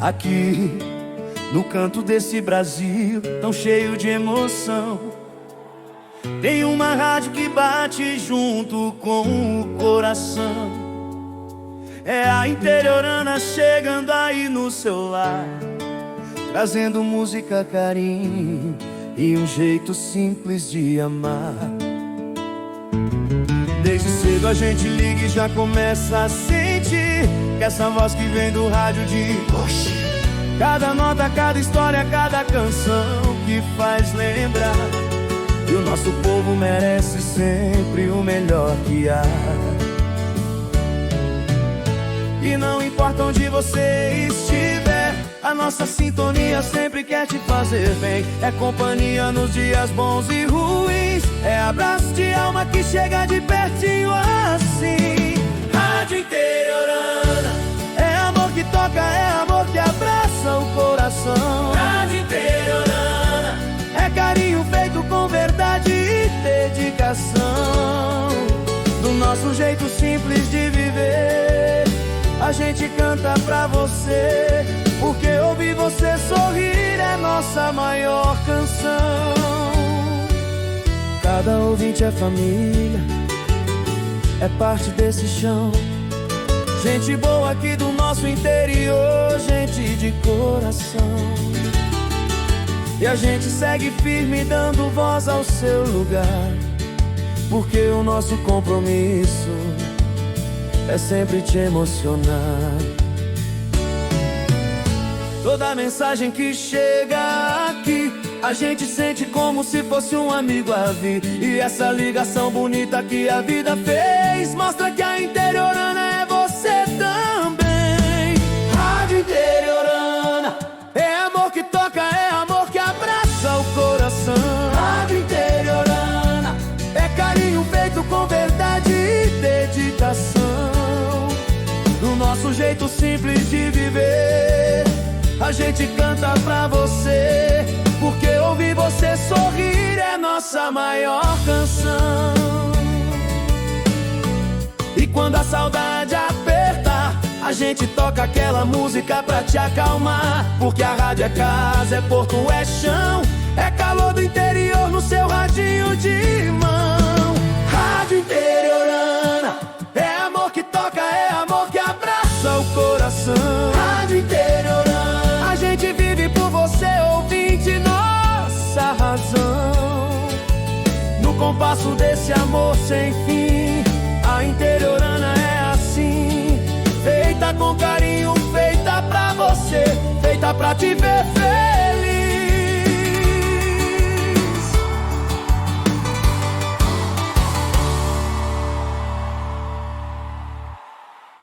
Aqui, no canto desse Brasil tão cheio de emoção, tem uma rádio que bate junto com o coração. É a Interiorana chegando aí no seu lar, trazendo música, carinho e um jeito simples de amar. Desde cedo a gente liga e já começa a sentir que essa voz que vem do rádio diz: oxi, cada nota, cada história, cada canção que faz lembrar. E o nosso povo merece sempre o melhor que há. E não importa onde você estiver, a nossa sintonia sempre quer te fazer bem. É companhia nos dias bons e ruins, é abraço de alma que chega de pertinho assim. Rádio Interiorana, é amor que toca, é amor que abraça o coração. Rádio Interiorana, é carinho feito com verdade e dedicação. Do nosso jeito simples de viver, a gente canta pra você, porque ouvir você sorrir é nossa maior canção. Cada ouvinte é família, é parte desse chão. Gente boa aqui do nosso interior, gente de coração. E a gente segue firme dando voz ao seu lugar, porque o nosso compromisso é sempre te emocionar. Toda mensagem que chega aqui, a gente sente como se fosse um amigo a vir. E essa ligação bonita que a vida fez mostra que a Interiorana é você também. Rádio Interiorana, é amor que toca, é amor que abraça o coração. Rádio Interiorana, é carinho feito com verdade e dedicação. Do nosso jeito simples de viver, a gente canta pra você, porque ouvir você sorrir é nossa maior canção. E quando a saudade apertar, a gente toca aquela música pra te acalmar, porque a rádio é casa, é porto, é chão, é calor do interior no seu radinho de mão. Rádio Interiorana, é amor que toca, é amor que abraça o coração. Rádio Interiorana, a gente vive por você, ouvinte, nossa razão. No compasso desse amor sem fim, a Interiorana é assim, feita com carinho, feita pra você, feita pra te ver feliz.